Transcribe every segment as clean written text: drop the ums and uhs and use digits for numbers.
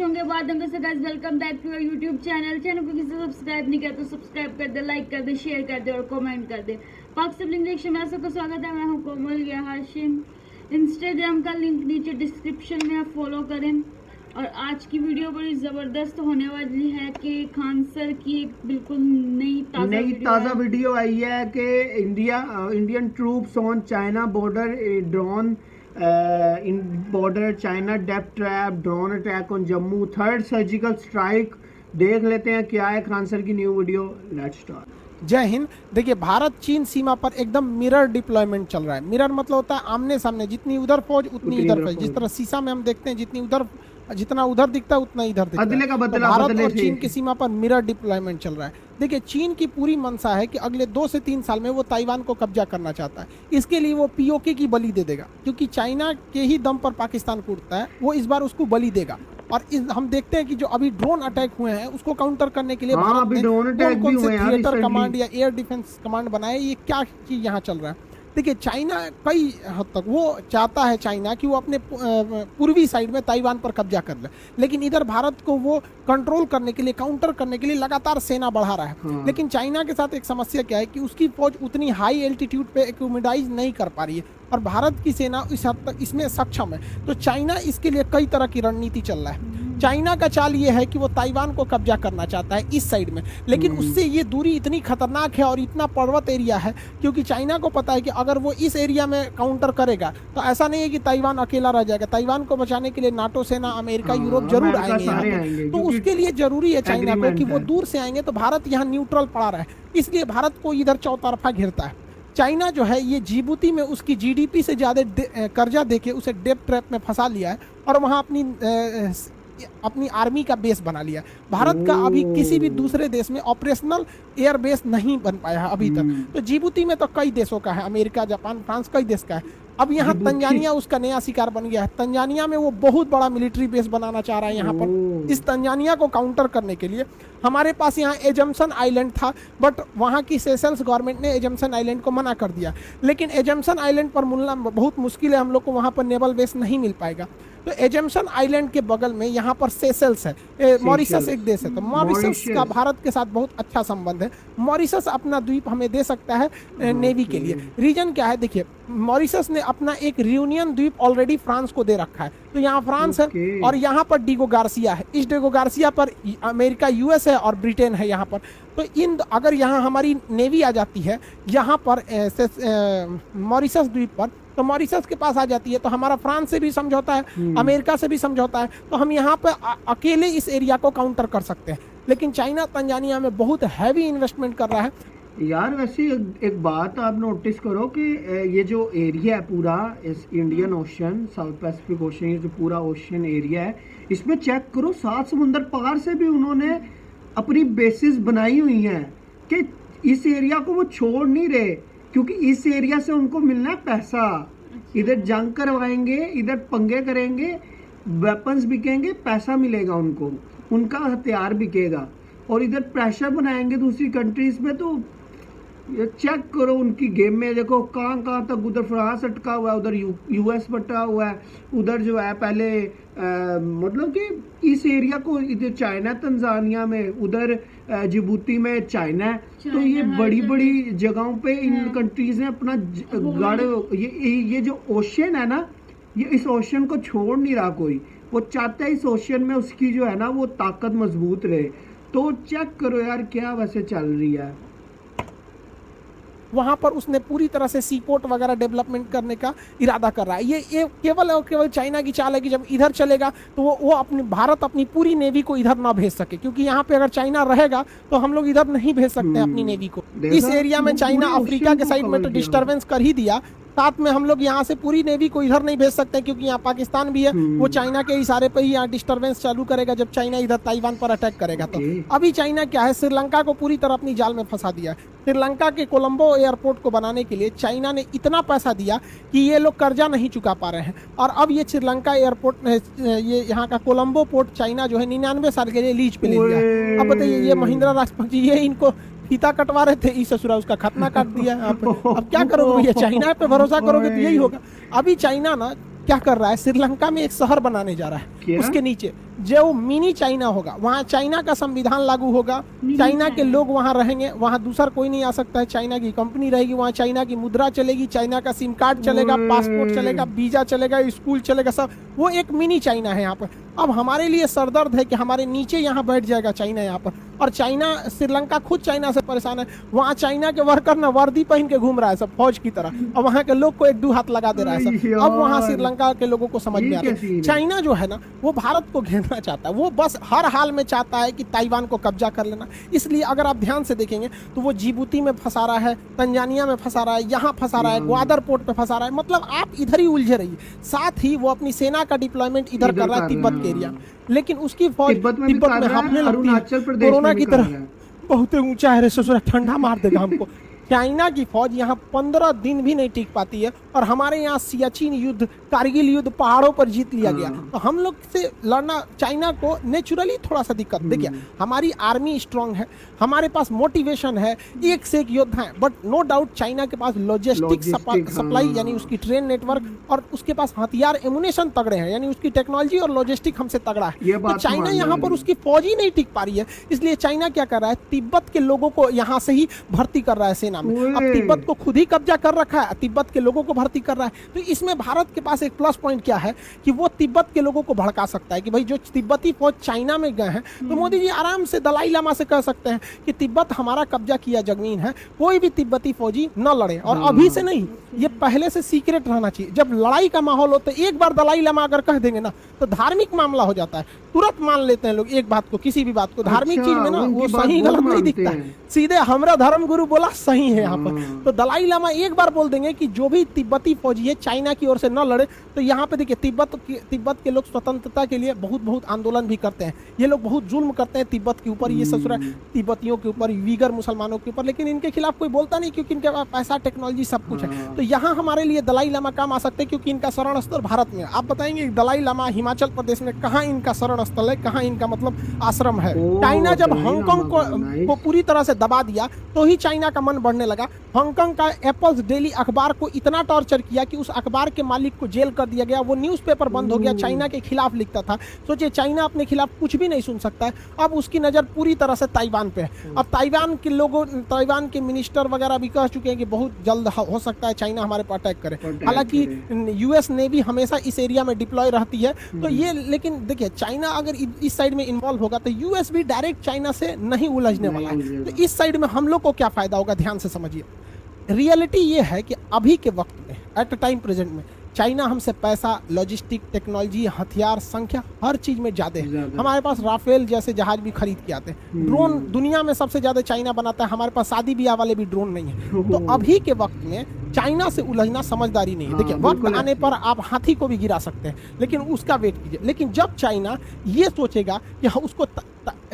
होंगे बाद में से guys welcome back to your YouTube channel को किसी से सब्सक्राइब नहीं किया तो सब्सक्राइब कर दे, लाइक कर दे, शेयर कर दे और कमेंट कर दे। पाक सिबलिंग रिएक्शन में सबका स्वागत है। मैं हूं कोमल या हाशिम। इंस्टाग्राम का लिंक नीचे डिस्क्रिप्शन में आप फॉलो करें। और आज की वीडियो बड़ी ज़बरदस्त होने वाली है कि खान सर की एक बिल्कुल नई ताज़ा वीडियो आई है कि Indian troops on China border drone in border China depth trap drone attack on Jammu third surgical strike. देख लेते हैं क्या है खान सर की न्यू वीडियो। Let's start. जय हिंद। देखिए, भारत चीन सीमा पर एकदम मिरर डिप्लॉयमेंट चल रहा है। मिरर मतलब होता है आमने सामने, जितनी उधर फौज उतनी इधर फौज। जिस तरह शीशा में हम देखते हैं जितना उधर दिखता है उतना इधर दिखता है। तो भारत और चीन की सीमा पर मिरर डिप्लॉयमेंट चल रहा है। देखिए, चीन की पूरी मंशा है कि अगले 2 से 3 साल में वो ताइवान को कब्जा करना चाहता है। इसके लिए वो पीओके की बलि दे देगा, क्योंकि चाइना के ही दम पर पाकिस्तान कूदता है। वो इस बार उसको बली देगा। और हम देखते हैं कि जो अभी ड्रोन अटैक हुए हैं उसको काउंटर करने के लिए भारत ने कौन से थिएटर कमांड या एयर डिफेंस कमांड बनाए। ये क्या चीज यहाँ चल रहा है। देखिए, चाइना कई हद तक वो चाहता है चाइना कि वो अपने पूर्वी साइड में ताइवान पर कब्जा कर ले, लेकिन इधर भारत को वो कंट्रोल करने के लिए, काउंटर करने के लिए लगातार सेना बढ़ा रहा है। लेकिन चाइना के साथ एक समस्या क्या है कि उसकी फौज उतनी हाई एल्टीट्यूड पे एक्यूमिडाइज नहीं कर पा रही है और भारत की सेना इस हद तक इसमें सक्षम है। तो चाइना इसके लिए कई तरह की रणनीति चल रहा है। चाइना का चाल ये है कि वो ताइवान को कब्जा करना चाहता है इस साइड में, लेकिन उससे ये दूरी इतनी खतरनाक है और इतना पर्वत एरिया है, क्योंकि चाइना को पता है कि अगर वो इस एरिया में काउंटर करेगा तो ऐसा नहीं है कि ताइवान अकेला रह जाएगा। ताइवान को बचाने के लिए नाटो सेना, अमेरिका, यूरोप जरूर आएंगे यहाँ पे। तो उसके लिए जरूरी है चाइना को कि वो दूर से आएंगे। तो भारत यहाँ न्यूट्रल पड़ा रहा है, इसलिए भारत को इधर चौतरफा घेरता है। चाइना जो है ये जिबूती में उसकी जीडीपी से ज़्यादा कर्जा देके उसे डेब्ट ट्रैप में फंसा लिया है और वहाँ अपनी आर्मी का बेस बना लिया। भारत का अभी किसी भी दूसरे देश में ऑपरेशनल एयर बेस नहीं बन पाया है अभी तक। तो जिबूती में तो कई देशों का है, अमेरिका, जापान, फ्रांस, कई देश का है। अब यहाँ तंजानिया उसका नया शिकार बन गया है। तंजानिया में वो बहुत बड़ा मिलिट्री बेस बनाना चाह रहा है यहाँ पर। इस तंजानिया को काउंटर करने के लिए हमारे पास यहाँ एजम्पशन आइलैंड था, बट वहाँ की सेशल्स गवर्नमेंट ने एजम्पशन आइलैंड को मना कर दिया। लेकिन एजम्पशन आइलैंड पर मिलना बहुत मुश्किल है, हम लोग को वहाँ पर नेवल बेस नहीं मिल पाएगा। तो एजम्पशन आइलैंड के बगल में यहाँ पर सेशल्स है, मॉरिशस एक देश है। तो मॉरिशस का भारत के साथ बहुत अच्छा संबंध है। मॉरिशस अपना द्वीप हमें दे सकता है नेवी के लिए। रीजन क्या है, देखिए, मॉरिशस ने अपना एक रियूनियन द्वीप ऑलरेडी फ्रांस को दे रखा है। तो यहाँ फ्रांस है और यहाँ पर डिगो गार्सिया है। इस डिगो गार्सिया पर अमेरिका, यूएस है और ब्रिटेन है यहाँ पर। तो अगर यहाँ हमारी नेवी आ जाती है यहाँ पर मॉरिशस द्वीप पर, तो मॉरिशस के पास आ जाती है, तो हमारा फ्रांस से भी समझौता है, अमेरिका से भी समझौता है। तो हम यहाँ पर अकेले इस एरिया को काउंटर कर सकते हैं। लेकिन चाइना तंजानिया में बहुत हैवी इन्वेस्टमेंट कर रहा है। यार वैसे एक बात आप नोटिस करो कि ये जो एरिया है पूरा इस Indian ocean, south Pacific ocean, ये जो पूरा ओशन एरिया है, इसमें चेक करो 7 समुंदर पार से भी उन्होंने अपनी बेसिस बनाई हुई हैं कि इस एरिया को वो छोड़ नहीं रहे, क्योंकि इस एरिया से उनको मिलना है पैसा। इधर जंग करवाएंगे, इधर पंगे करेंगे, वेपन्स बिकेंगे, पैसा मिलेगा उनको, उनका हथियार बिकेगा, और इधर प्रेशर बनाएंगे दूसरी कंट्रीज में। तो ये चेक करो उनकी गेम में, देखो कहाँ तक उधर फ्रांस अटका हुआ है, उधर यूएस बटा हुआ है, उधर जो है पहले मतलब कि इस एरिया को इधर चाइना, तंजानिया में, उधर जिबूती में चाइना है। तो ये बड़ी बड़ी जगहों पे इन कंट्रीज ने अपना गढ़, ये जो ओशन है ना, ये इस ओशन को छोड़ नहीं रहा कोई। वो चाहता है इस ओशन में उसकी जो है ना वो ताकत मजबूत रहे। तो चेक करो यार क्या वैसे चल रही है वहाँ पर। उसने पूरी तरह से सी पोर्ट वगैरह डेवलपमेंट करने का इरादा कर रहा है। ये केवल और केवल चाइना की चाल है कि जब इधर चलेगा तो वो भारत अपनी पूरी नेवी को इधर ना भेज सके, क्योंकि यहाँ पे अगर चाइना रहेगा तो हम लोग इधर नहीं भेज सकते अपनी नेवी को। इस एरिया में चाइना अफ्रीका के साइड में तो डिस्टर्बेंस कर ही दिया, साथ में हम लोग यहाँ से पूरी नेवी को इधर नहीं भेज सकते, क्योंकि यहाँ पाकिस्तान भी है। वो चाइना के इशारे पर ही यहाँ डिस्टर्बेंस चालू करेगा जब चाइना इधर ताइवान पर अटैक करेगा। तो अभी चाइना क्या है, श्रीलंका को पूरी तरह अपनी जाल में फंसा दिया। श्रीलंका के कोलंबो एयरपोर्ट को बनाने के लिए चाइना ने इतना पैसा दिया कि ये लोग कर्जा नहीं चुका पा रहे हैं। और अब ये श्रीलंका एयरपोर्ट, ये यहाँ का कोलंबो पोर्ट चाइना जो है 99 साल के लिए लीज पे ले लिया। अब बताइए, ये महिंद्रा राजपक्षे ये इनको फीता कटवा रहे थे, इस ससुरा उसका खतना काट दिया। अब क्या करोगे भैया, चाइना पे भरोसा करोगे तो यही होगा। अभी चाइना ना क्या कर रहा है, श्रीलंका में एक शहर बनाने जा रहा है। उसके नीचे जो मिनी चाइना होगा, वहाँ चाइना का संविधान लागू होगा, चाइना के लोग वहाँ रहेंगे, वहाँ दूसरा कोई नहीं आ सकता है, चाइना की कंपनी रहेगी, वहाँ चाइना की मुद्रा चलेगी, चाइना का सिम कार्ड चलेगा, पासपोर्ट चलेगा, वीजा चलेगा, स्कूल चलेगा, सब। वो एक मिनी चाइना है यहाँ पर। अब हमारे लिए सरदर्द है कि हमारे नीचे यहाँ बैठ जाएगा चाइना यहाँ पर, और चाइना, श्रीलंका खुद चाइना से परेशान है। वहाँ चाइना के वर्कर ना वर्दी पहन के घूम रहा है सब फौज की तरह, और वहाँ के लोग को एक दो हाथ लगा दे रहा है सब। अब वहाँ श्रीलंका के लोगों को समझ में आ रहा है चाइना जो है ना वो भारत को घेरना चाहता है, वो बस हर हाल में चाहता है कि ताइवान को कब्जा कर लेना। इसलिए अगर आप ध्यान से देखेंगे तो वो जिबूती में फंसा रहा है, तंजानिया में फंसा रहा है, यहाँ फंसा रहा है, ग्वादर पोर्ट पे फंसा रहा है। मतलब आप इधर ही उलझे रहिए। साथ ही वो अपनी सेना का डिप्लॉयमेंट इधर कर रहा है तिब्बत के एरिया, लेकिन उसकी फौज तिब्बत में हाफने लगती है, कोरोना की तरह बहुत ऊंचा है रे ससुरा, ठंडा मार देगा हमको। चाइना की फौज यहाँ 15 दिन भी नहीं टिक पाती है, और हमारे यहाँ सियाचिन युद्ध, कारगिल युद्ध पहाड़ों पर जीत लिया गया। तो हम लोग से लड़ना चाइना को नेचुरली थोड़ा सा दिक्कत। देखिए हमारी आर्मी स्ट्रांग है, हमारे पास मोटिवेशन है, एक से एक योद्धा है, बट नो डाउट चाइना के पास लॉजिस्टिक सप्लाई यानी उसकी ट्रेन नेटवर्क, और उसके पास हथियार एमुनेशन तगड़े हैं, यानी उसकी टेक्नोलॉजी और लॉजिस्टिक हमसे तगड़ा है। तो चाइना यहाँ पर उसकी फौज ही नहीं टिक पा रही है, इसलिए चाइना क्या कर रहा है, तिब्बत के लोगों को यहाँ से ही भर्ती कर रहा है सेना में। अब तिब्बत को खुद ही कब्जा कर रखा है, तिब्बत के लोगों को भर्ती कर रहा है। तो इसमें भारत के पास एक प्लस पॉइंट क्या है कि वो तिब्बत के लोगों को भड़का सकता है कि भाई जो तिब्बती फौज चाइना में गए हैं, तो मोदी जी आराम से दलाई लामा से कह सकते हैं कि तिब्बत हमारा कब्जा किया जमीन है, कोई भी तिब्बती फौजी न लड़े। और अभी से नहीं, ये पहले से सीक्रेट रहना चाहिए। जब लड़ाई का माहौल हो तो एक बार दलाई लामा अगर कह देंगे ना तो धार्मिक मामला हो जाता है, तुरंत मान लेते हैं लोग एक बात को, किसी भी बात को। धार्मिक चीज में ना वो सही गलत नहीं दिखता है, सीधे हमरा धर्म गुरु बोला सही है यहाँ पर। तो दलाई लामा एक बार बोल देंगे कि जो भी तिब्बती फौजी है चाइना की ओर से न लड़े। तो यहाँ पे देखिए तिब्बत के लोग स्वतंत्रता के लिए बहुत आंदोलन भी करते हैं, ये लोग बहुत जुल्म करते हैं तिब्बत के ऊपर, ये ससुरा तिब्बतियों के ऊपर, वीगर मुसलमानों के ऊपर, लेकिन इनके खिलाफ कोई बोलता नहीं क्योंकि इनके पास पैसा, टेक्नोलॉजी सब कुछ है। तो यहाँ हमारे लिए दलाई लामा काम आ सकते हैं क्योंकि इनका शरण स्थल भारत में। आप बताएंगे दलाई लामा हिमाचल प्रदेश में कहाँ इनका शरण स्थल है, कहाँ इनका मतलब आश्रम है। चाइना जब हांगकांग को पूरी तरह से दबा दिया तो ही चाइना का मन बढ़ने लगा। हांगकांग का एप्पल्स डेली अखबार को इतना टॉर्चर किया कि उस अखबार के मालिक को जेल कर दिया गया, वो न्यूज़पेपर बंद हो गया, चाइना के खिलाफ लिखता था। सोचिए चाइना अपने खिलाफ कुछ भी नहीं सुन सकता है। अब उसकी नज़र पूरी तरह से ताइवान पे है। अब ताइवान के लोगों, ताइवान के मिनिस्टर वगैरह भी कह चुके हैं कि बहुत जल्द हो सकता है चाइना हमारे पर अटैक करे। हालांकि यूएस नेवी हमेशा इस एरिया में डिप्लॉय रहती है, तो ये, लेकिन देखिए चाइना अगर इस साइड में इन्वॉल्व होगा तो यूएस भी डायरेक्ट चाइना से नहीं उलझने वाला है। तो इस साइड में हम लोग को क्या फायदा होगा, ध्यान से समझिए। रियलिटी ये है कि अभी के वक्त में, एट अ टाइम प्रेजेंट में, चाइना हमसे पैसा, लॉजिस्टिक, टेक्नोलॉजी, हथियार, संख्या, हर चीज में ज्यादा है। हमारे पास राफेल जैसे जहाज भी खरीद के आते हैं। ड्रोन दुनिया में सबसे ज्यादा चाइना बनाता है, हमारे पास शादी ब्याह वाले भी ड्रोन नहीं है। तो अभी के वक्त में चाइना से उलझना समझदारी नहीं है। देखिए वक्त आने पर आप हाथी को भी गिरा सकते हैं, लेकिन उसका वेट कीजिए। लेकिन जब चाइना ये सोचेगा कि उसको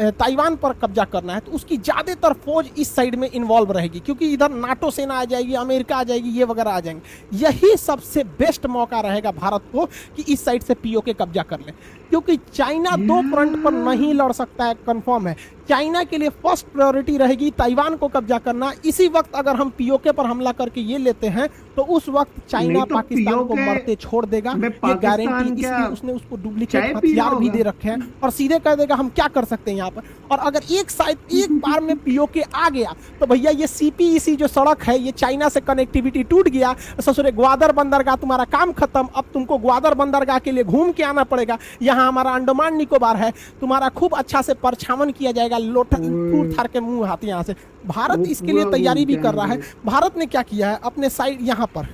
ताइवान पर कब्जा करना है तो उसकी ज्यादातर फौज इस साइड में इन्वॉल्व रहेगी, क्योंकि इधर नाटो सेना आ जाएगी, अमेरिका आ जाएगी, ये वगैरह आ जाएंगे। यही सबसे बेस्ट मौका रहेगा भारत को कि इस साइड से पीओके कब्जा कर ले, क्योंकि चाइना दो फ्रंट पर नहीं लड़ सकता है, कंफर्म है। चाइना के लिए फर्स्ट प्रायोरिटी रहेगी ताइवान को कब्जा करना। इसी वक्त अगर हम पीओके पर हमला करके ये लेते हैं तो उस वक्त चाइना तो पाकिस्तान को मरते छोड़ देगा, ये गारंटी। इसलिए उसने उसको डुप्लीकेट हथियार भी दे रखे हैं और सीधे कह देगा हम क्या कर सकते हैं यहाँ पर। और अगर एक बार में पीओके आ गया तो भैया ये सीपीईसी जो सड़क है, ये चाइना से कनेक्टिविटी टूट गया, ससुरे ग्वादर बंदरगाह तुम्हारा काम खत्म। अब तुमको ग्वादर बंदरगाह के लिए घूम के आना पड़ेगा। यहाँ हमारा अंडमान निकोबार है, तुम्हारा खूब अच्छा से परछावन किया जाएगा, टूट थार के मुंह हाथ यहाँ से। भारत इसके लिए तैयारी भी कर रहा है। भारत ने क्या किया है, अपने साइड यहाँ पर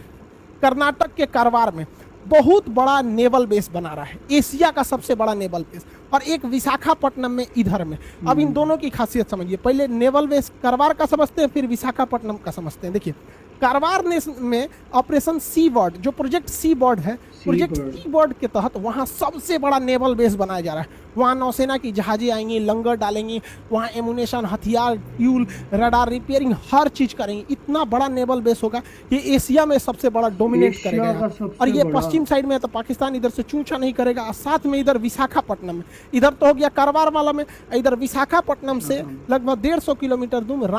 कर्नाटक के कारवार में बहुत बड़ा नेवल बेस बना रहा है, एशिया का सबसे बड़ा नेवल बेस, और एक विशाखापट्टनम में इधर में। अब इन दोनों की खासियत समझिए। पहले नेवल बेस कारवार का समझते हैं, फिर विशाखापट्टनम का समझते हैं। देखिए कारवार में ऑपरेशन सी बर्ड, जो प्रोजेक्ट सी बर्ड है, प्रोजेक्ट सी बर्ड के तहत वहाँ सबसे बड़ा नेवल बेस बनाया जा रहा है। वहाँ नौसेना की जहाजें आएंगी, लंगर डालेंगी, वहाँ एमुनेशन, हथियार, फ्यूल, रडार रिपेयरिंग, हर चीज करेंगे। इतना बड़ा नेवल बेस होगा, ये एशिया में सबसे बड़ा डोमिनेट करेगा। और ये पश्चिम साइड में तो पाकिस्तान इधर से चूंचा नहीं करेगा। साथ में इधर विशाखापट्टनम में, इधर तो हो गया कारवार वाला में, इधर विशाखापट्टनम से लगभग 150 किलोमीटर दूर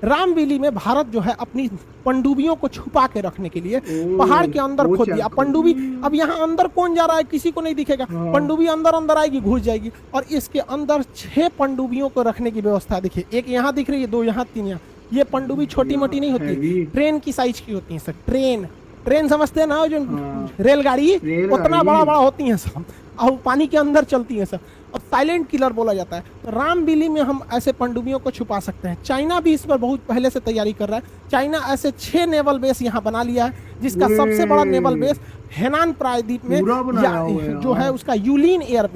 रामबीली में भारत जो है अपनी पनडुब्बियों को छुपा के रखने के लिए पहाड़ के अंदर खोद दिया। पनडुब्बी अब यहाँ अंदर कौन जा रहा है किसी को नहीं दिखेगा, पनडुब्बी अंदर आएगी जाएगी, घुस जाएगी। और इसके अंदर 6 पनडुब्बियों को रखने की व्यवस्था देखिए, एक यहाँ दिख रही है, 2 यहाँ, 3 यहाँ। ये पनडुब्बी छोटी मोटी नहीं होती, ट्रेन की साइज की होती है सर। ट्रेन समझते हैं ना, जो रेलगाड़ी उतना बड़ा बड़ा होती है सब, और पानी के अंदर चलती है सब। और साइलेंट किलर बोला जाता है। तो रामबिली में हम ऐसे पनडुब्बियों को छुपा सकते हैं। चाइना भी इस पर बहुत पहले से तैयारी कर रहा है। चाइना ऐसे 6 नेवल बेस यहाँ बना लिया है, जिसका सबसे बड़ा नेवल बेस हेनान प्रायद्वीप में जो है उसका यूलिन एयर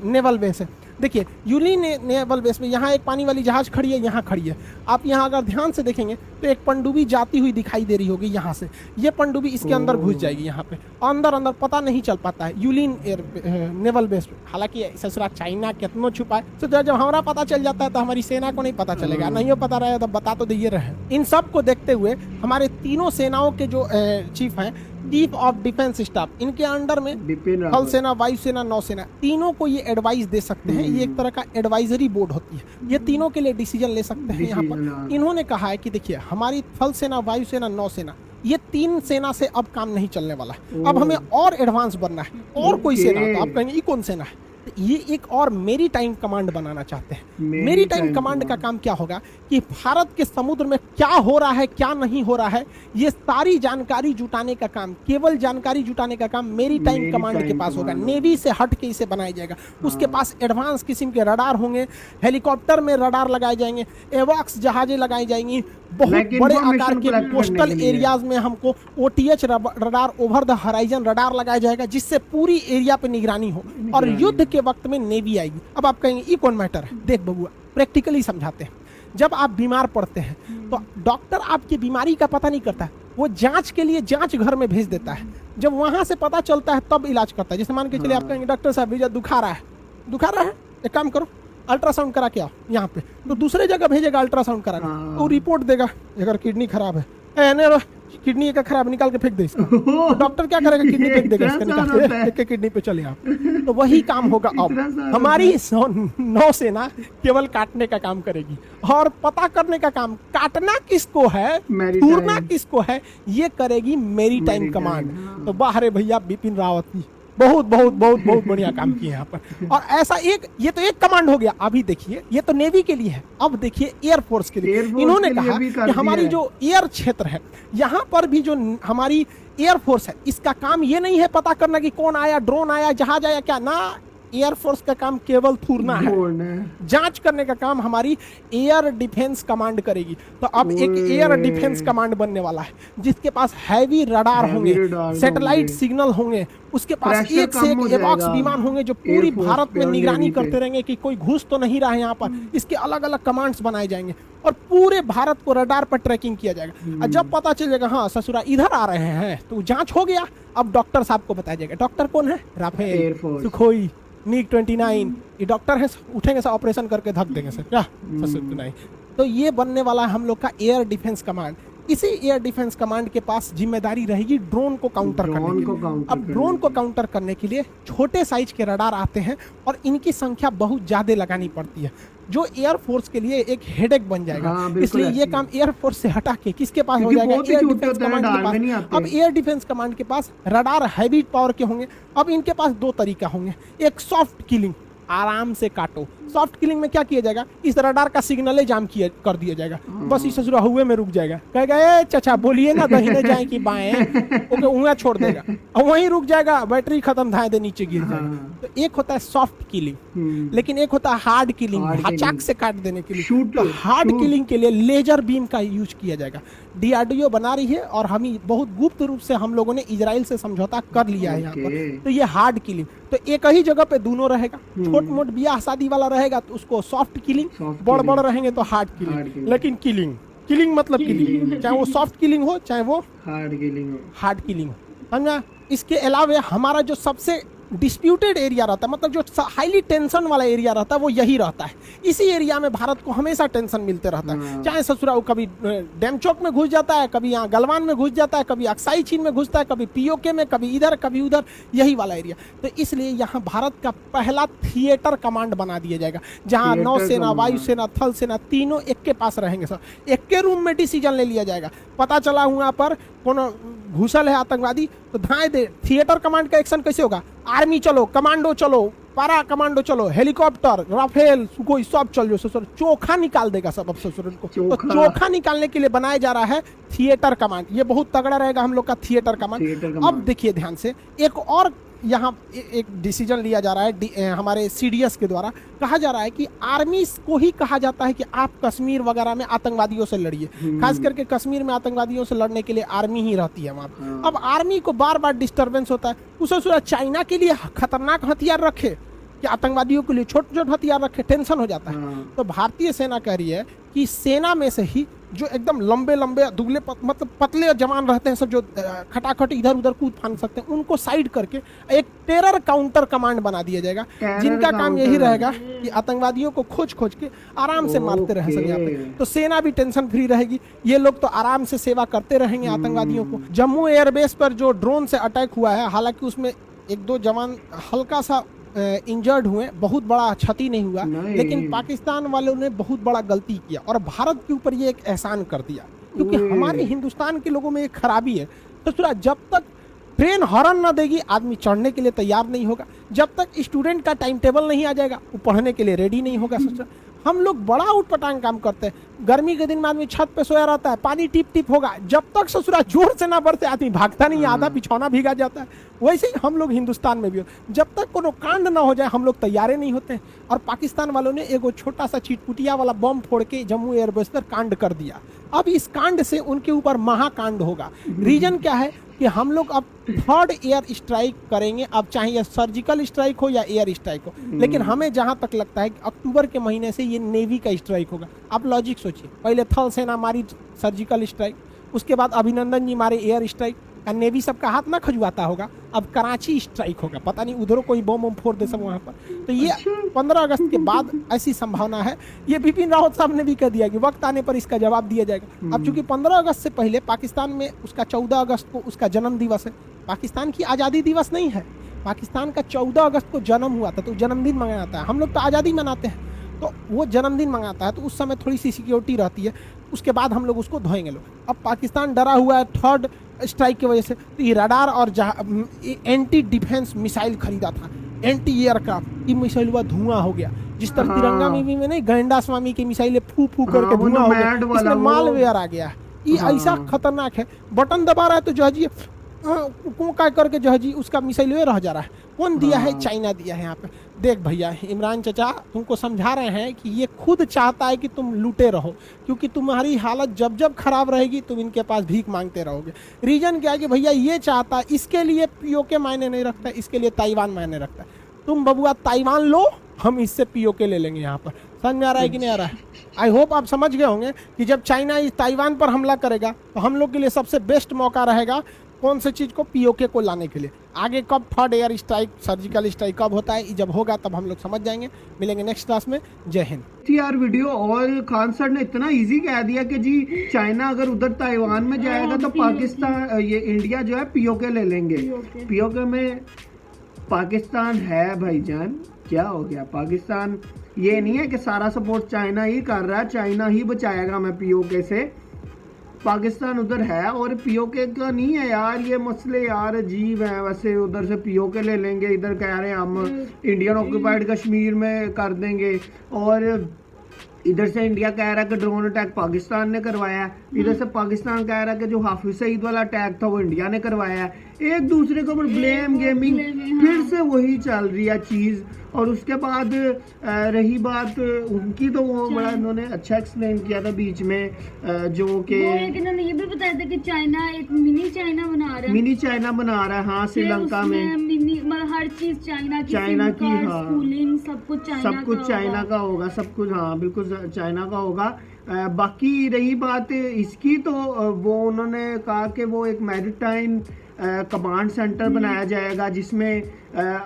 नेवल बेस है। देखिए यूलिन नेवल बेस में यहाँ एक पानी वाली जहाज खड़ी है, यहाँ खड़ी है। आप यहाँ अगर ध्यान से देखेंगे तो एक पनडुब्बी जाती हुई दिखाई दे रही होगी यहाँ से। ये पनडुब्बी इसके अंदर घुस जाएगी यहाँ पे, अंदर पता नहीं चल पाता है यूलिन एयर नेवल बेस। हालांकि ससुरा चाइना कितना छुपा है, तो जब हमारा पता चल जाता है तो हमारी सेना को नहीं पता चलेगा, नहीं पता रहेगा तो बता तो दिए रहे। इन सब को देखते हुए हमारे तीनों सेनाओं के जो चीफ हैं, चीफ ऑफ डिफेंस स्टाफ, इनके अंडर में थल सेना, वायुसेना, नौसेना, तीनों को ये एडवाइस दे सकते हैं। ये एक तरह का एडवाइजरी बोर्ड होती है, ये तीनों के लिए डिसीजन ले सकते हैं। यहाँ पर इन्होंने कहा है कि देखिए हमारी थल सेना, वायुसेना, नौसेना, ये 3 सेना से अब काम नहीं चलने वाला है। अब हमें और एडवांस बनना है, और कोई सेना। तो आप कहेंगे ये कौन सेना है? ये एक और मेरी टाइम कमांड बनाना चाहते हैं। मेरी टाइम कमांड का काम क्या होगा कि भारत के समुद्र में क्या हो रहा है, क्या नहीं हो रहा है, ये सारी जानकारी जुटाने का काम, केवल जानकारी जुटाने का काम मेरी टाइम कमांड के पास होगा। नेवी से हट के इसे बनाया जाएगा। उसके पास एडवांस किस्म के रडार होंगे, हेलीकॉप्टर में रडार लगाए जाएंगे, एवॉक्स जहाजें लगाई जाएंगी, बहुत बड़े आकार के कोस्टल एरियाज में हमको OTH radar, over the horizon radar लगाया जाएगा, जिससे पूरी एरिया पे निगरानी हो। और युद्ध के वक्त में नेवी आएगी। अब आप कहेंगे ये कौन मैटर है? देख बबुआ, प्रैक्टिकली समझाते हैं। जब आप बीमार पड़ते हैं तो डॉक्टर आपकी बीमारी का पता नहीं करता है, वो जांच के लिए जांच घर में भेज देता है। जब वहां से पता चलता है तब इलाज करता है। जैसे मान के चलिए आप कहेंगे डॉक्टर साहब भैया दुखा रहा है, एक काम करो अल्ट्रासाउंड करा के आओ यहाँ पे, तो दूसरे जगह भेजेगा अल्ट्रासाउंड करा के, तो रिपोर्ट देगा अगर किडनी खराब है, किडनी का खराब, निकाल के फेंक दे इसका। तो डॉक्टर क्या करेगा? किडनी फेंक देगा इसका, निकाल के किडनी पे चले आप। तो वही काम होगा अब। हमारी नौसेना केवल काटने का काम करेगी और पता करने का काम, काटना किसको है, तोड़ना किसको है, ये करेगी मेरी टाइम कमांड। तो बाहर भैया बिपिन रावत की बहुत बढ़िया काम किए यहाँ पर। और ऐसा ये तो एक कमांड हो गया। अभी देखिए ये तो नेवी के लिए है, अब देखिए एयरफोर्स के लिए। इन्होंने कहा कि हमारी जो एयर क्षेत्र है, यहाँ पर भी जो हमारी एयरफोर्स है, इसका काम ये नहीं है पता करना कि कौन आया, ड्रोन आया, जहाज आया, क्या ना। एयरफोर्स का काम केवल थूरना है, जांच करने का काम हमारी एयर डिफेंस कमांड करेगी। तो अब एक एयर डिफेंस कमांड बनने वाला है, जिसके पास हैवी रडार होंगे, सैटेलाइट सिग्नल होंगे, उसके पास एक से एक एवॉक्स विमान होंगे जो पूरी भारत में निगरानी करते रहेंगे कि कोई घुस तो नहीं रहा है यहाँ पर। इसके अलग अलग कमांड्स बनाए जाएंगे और पूरे भारत को रडार पर ट्रैकिंग किया जाएगा। और जब पता चलेगा हाँ ससुरा इधर आ रहे हैं, तो जांच हो गया। अब डॉक्टर साहब को बताया जाएगा। डॉक्टर कौन है? राफेल, सुखोई, MiG-29, ये डॉक्टर है, उठेंगे सर, ऑपरेशन करके धक देंगे सर, क्या नहीं। तो ये बनने वाला है हम लोग का एयर डिफेंस कमांड। इसी एयर डिफेंस कमांड के पास जिम्मेदारी रहेगी ड्रोन को काउंटर करने की। अब ड्रोन को काउंटर करने के लिए छोटे साइज के रडार आते हैं और इनकी संख्या बहुत ज्यादा लगानी पड़ती है, जो एयरफोर्स के लिए एक हेडेक बन जाएगा। इसलिए ये काम एयरफोर्स से हटा के किसके पास हो जाएगा? एयर डिफेंस कमांड के पास। अब एयर डिफेंस कमांड के पास रडार हैवी पावर के होंगे। अब इनके पास 2 तरीका होंगे। एक सॉफ्ट किलिंग, आराम से काटो। सॉफ्ट किलिंग में क्या किया जाएगा? इस रडार का सिग्नल जाम कर दिया जाएगा, बस इस ससुरा हुए में रुक जाएगा, कहेगा ए चाचा बोलिए ना दाहिने जाए कि बाएं, ओके उंगलियां छोड़ देगा और वहीं रुक जाएगा, बैटरी खत्म, धाए दे नीचे गिर जाएगा। तो एक होता है सॉफ्ट किलिंग, लेकिन एक होता है हार्ड किलिंग, हचाक से काट देने के लिए। तो हार्ड किलिंग के लिए लेजर बीम का यूज किया जाएगा। DRDO बना रही है और हम बहुत गुप्त रूप से हम लोगों ने इजराइल से समझौता कर लिया है यहाँ पर। तो ये हार्ड किलिंग, तो एक ही जगह पे दोनों रहेगा। छोट मोट ब्याह शादी वाला रहेगा तो उसको सॉफ्ट किलिंग, बड़ बड़ रहेंगे तो हार्ड किलिंग। लेकिन किलिंग मतलब किलिंग, चाहे वो सॉफ्ट किलिंग हो चाहे वो हार्ड किलिंग हो, समझा। इसके अलावा हमारा जो सबसे डिस्प्यूटेड एरिया रहता है, मतलब जो हाईली टेंशन वाला एरिया रहता है, वो यही रहता है। इसी एरिया में भारत को हमेशा टेंशन मिलते रहता है। चाहे ससुराल कभी डैम चौक में घुस जाता है, कभी यहाँ गलवान में घुस जाता है, कभी अक्साई चीन में घुसता है, कभी POK में, कभी इधर कभी उधर, यही वाला एरिया। तो इसलिए यहाँ भारत का पहला थिएटर कमांड बना दिया जाएगा, जहाँ नौसेना, वायुसेना, थल सेना तीनों एक के पास रहेंगे सर। एक के रूम में डिसीजन ले लिया जाएगा। पता चला वहाँ पर कौन घुसल है आतंकवादी, तो धाए दे। थिएटर कमांड का एक्शन कैसे होगा? आर्मी चलो, कमांडो चलो, पारा कमांडो चलो, हेलीकॉप्टर, राफेल, सुखोई सब चल जो ससुर, चोखा निकाल देगा सब अब ससुर उनको। तो चोखा निकालने के लिए बनाया जा रहा है थिएटर कमांड। ये बहुत तगड़ा रहेगा हम लोग का थिएटर कमांड। अब देखिए ध्यान से, एक और यहाँ एक डिसीजन लिया जा रहा है हमारे CDS के द्वारा। कहा जा रहा है कि आर्मी को ही कहा जाता है कि आप कश्मीर वगैरह में आतंकवादियों से लड़िए, खास करके कश्मीर में आतंकवादियों से लड़ने के लिए आर्मी ही रहती है वहाँ। अब आर्मी को बार बार डिस्टरबेंस होता है, उसे सोचा चाइना के लिए खतरनाक हथियार रखे कि आतंकवादियों के लिए छोटे छोटे हथियार रखे, टेंशन हो जाता है। तो भारतीय सेना कह रही है कि सेना में से ही जो एकदम लंबे लंबे दुबले मतलब पतले जवान रहते हैं सब, जो खटाखट इधर उधर कूद फान सकते हैं, उनको साइड करके एक टेरर काउंटर कमांड बना दिया जाएगा, जिनका काम यही रहेगा कि आतंकवादियों को खोज खोज के आराम से मारते रहे सब यहाँ पे। तो सेना भी टेंशन फ्री रहेगी, ये लोग तो आराम से सेवा करते रहेंगे आतंकवादियों को। जम्मू एयरबेस पर जो ड्रोन से अटैक हुआ है, हालांकि उसमें 1-2 जवान हल्का सा इंजर्ड हुए, बहुत बड़ा क्षति नहीं हुआ, लेकिन पाकिस्तान वालों ने बहुत बड़ा गलती किया और भारत के ऊपर ये एक एहसान कर दिया, क्योंकि हमारे हिंदुस्तान के लोगों में एक खराबी है। तो सुना, जब तक ट्रेन हॉर्न ना देगी आदमी चढ़ने के लिए तैयार नहीं होगा, जब तक स्टूडेंट का टाइम टेबल नहीं आ जाएगा वो पढ़ने के लिए रेडी नहीं होगा। सोचा हम लोग बड़ा उटपटांग काम करते हैं, गर्मी के दिन में आदमी छत पे सोया रहता है, पानी टिप टिप होगा, जब तक ससुरा जोर से ना बरसे आदमी भागता नहीं, आधा बिछौना भीगा जाता है। वैसे ही हम लोग हिंदुस्तान में भी हो, जब तक कोनो कांड ना हो जाए हम लोग तैयार नहीं होते हैं। और पाकिस्तान वालों ने एगो छोटा सा चिटपुटिया वाला बम फोड़ के जम्मू एयरबेस पर कांड कर दिया। अब इस कांड से उनके ऊपर महाकांड होगा। रीजन क्या है कि हम लोग अब 3rd एयर स्ट्राइक करेंगे, अब चाहे यह सर्जिकल स्ट्राइक हो या एयर स्ट्राइक हो, लेकिन हमें जहां तक लगता है कि अक्टूबर के महीने से ये नेवी का स्ट्राइक होगा। आप लॉजिक सोचिए, पहले थल सेना मारी सर्जिकल स्ट्राइक, उसके बाद अभिनंदन जी मारे एयर स्ट्राइक, नेवी सबका हाथ ना खजुआता होगा, अब कराची स्ट्राइक होगा, पता नहीं उधर कोई बम बम फोड़ दे सब वहाँ पर। तो ये 15 अगस्त के बाद ऐसी संभावना है। ये बिपिन रावत साहब ने भी कह दिया कि वक्त आने पर इसका जवाब दिया जाएगा। अब चूंकि 15 अगस्त से पहले पाकिस्तान में उसका 14 अगस्त को उसका जन्म दिवस है, पाकिस्तान की आज़ादी दिवस नहीं है, पाकिस्तान का 14 अगस्त को जन्म हुआ था, तो जन्मदिन मनाया जाता है। हम लोग तो आज़ादी मनाते हैं, तो वो जन्मदिन मंगाता है, तो उस समय थोड़ी सी सिक्योरिटी रहती है, उसके बाद हम लोग उसको धोएंगे लोग। अब पाकिस्तान डरा हुआ है 3rd स्ट्राइक की वजह से, तो ये रडार और एंटी डिफेंस मिसाइल खरीदा था, एंटी एयरक्राफ्ट, ये मिसाइल हुआ धुआं हो गया। जिस तरह तिरंगा में भी में नहीं, गैंडा स्वामी की मिसाइलें फू फू करके धुआं हो गया, इसमें मालवेयर आ गया। ये ऐसा खतरनाक है, बटन दबा रहा है तो जहाजी का करके जहाजी उसका मिसाइल रह जा रहा है। कौन दिया है? चाइना दिया है। यहाँ पे देख भैया, इमरान चचा तुमको समझा रहे हैं कि ये खुद चाहता है कि तुम लूटे रहो, क्योंकि तुम्हारी हालत जब जब खराब रहेगी तुम इनके पास भीख मांगते रहोगे। रीजन क्या है कि भैया ये चाहता है, इसके लिए पीओके मायने नहीं रखता, इसके लिए ताइवान मायने रखता है। तुम बबुआ ताइवान लो, हम इससे पीओके ले लेंगे। यहाँ पर समझ में आ रहा है कि नहीं आ रहा है? आई होप आप समझ गए होंगे कि जब चाइना इस ताइवान पर हमला करेगा तो हम लोग के लिए सबसे बेस्ट मौका रहेगा कौन से चीज़ को, पीओके को लाने के लिए। आगे कब 3rd air strike, surgical strike कब होता है, जब होगा तब हम लोग समझ जाएंगे। मिलेंगे नेक्स्ट क्लास में। जय हिंद। यार वीडियो, और खान सर ने इतना इजी कह दिया कि जी चाइना अगर उधर ताइवान में जाएगा तो पाकिस्तान, ये इंडिया जो है पीओके ले लेंगे। पीओके में पाकिस्तान है भाईजान, क्या हो गया? पाकिस्तान ये नहीं है कि सारा सपोर्ट चाइना ही कर रहा है, चाइना ही बचाएगा हमें पीओके से। पाकिस्तान उधर है और पीओके का नहीं है यार, ये मसले यार अजीब है। वैसे उधर से पीओके ले लेंगे, इधर कह रहे हैं हम इंडियन ऑक्यूपाइड कश्मीर में कर देंगे, और इधर से इंडिया कह रहा है कि ड्रोन अटैक पाकिस्तान ने करवाया है, इधर से पाकिस्तान कह रहा है कि जो हाफिज सईद वाला अटैक था वो इंडिया ने करवाया है। एक दूसरे के ऊपर ब्लेम गेमिंग फिर से वही चल रही है चीज़। और उसके बाद रही बात उनकी, तो वो बड़ा उन्होंने अच्छा एक्सप्लेन किया था बीच में, जो कि इन्होंने ये भी बताया था कि चाइना एक मिनी चाइना बना रहा है, मिनी चाइना बना रहा है। हाँ, श्रीलंका में मिनी, मतलब हर चीज चाइना की, हाँ, स्कूलिंग सब कुछ चाइना का होगा, सब कुछ। हाँ बिल्कुल चाइना का होगा। बाकी रही बात इसकी, तो वो उन्होंने कहा कि वो एक मैरिटाइम कमांड सेंटर बनाया जाएगा, जिसमें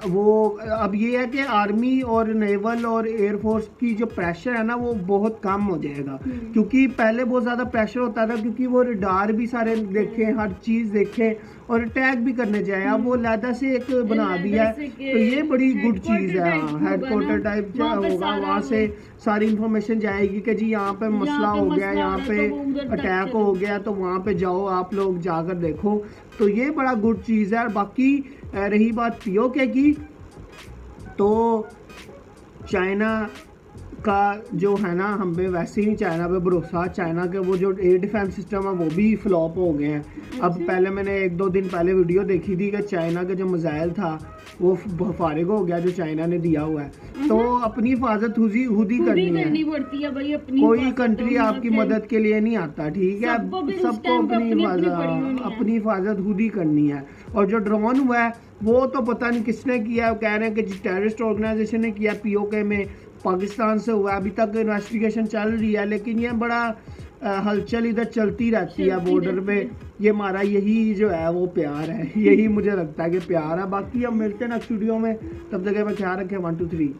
वो अब ये है कि आर्मी और नेवल और एयरफोर्स की जो प्रेशर है ना वो बहुत कम हो जाएगा। क्योंकि पहले बहुत ज़्यादा प्रेशर होता था, क्योंकि वो रडार भी सारे देखे, हर चीज़ देखे और अटैक भी करने जाए। अब वो लहदा से एक बना दिया है, तो ये बड़ी गुड चीज़ है। हाँ, हेडक्वार्टर टाइप होगा, वहाँ से सारी इंफॉर्मेशन जाएगी कि जी यहाँ पे मसला हो गया, यहाँ पे अटैक हो गया, तो वहाँ पे जाओ, आप लोग जाकर देखो। तो ये बड़ा गुड चीज़ है। और बाकी रही बात पीओके की, तो चाइना का जो है ना, हम पे वैसे ही चाइना पे भरोसा, चाइना के वो जो एयर डिफेंस सिस्टम है वो भी फ्लॉप हो गए हैं। अब पहले मैंने 1-2 दिन पहले वीडियो देखी थी कि चाइना का जो मिसाइल था वो फारिग हो गया जो चाइना ने दिया हुआ है। तो अपनी हिफाजत खुद ही खुद ही करनी करनी है। पड़ती है भाई अपनी कोई हिफाजत कंट्री तो आपकी मतलब मदद के लिए नहीं आता, ठीक है। सबको भी उस सबको टाइम पे अपनी अपनी पड़ी होनी है। अपनी हिफाजत खुद ही करनी है। और जो ड्रोन हुआ है वो तो पता नहीं किसने किया है, कह रहे हैं कि टेररिस्ट ऑर्गेनाइजेशन ने किया, पीओके में पाकिस्तान से हुआ। अभी तक इन्वेस्टिगेशन चल रही है, लेकिन ये बड़ा हलचल इधर चलती रहती है बॉर्डर पे। ये हमारा यही जो है वो प्यार है, यही मुझे लगता है कि प्यार है। बाकी हम मिलते हैं नेक्स्ट वीडियो में, तब तक मैं ख्याल रखें। 1 2 3।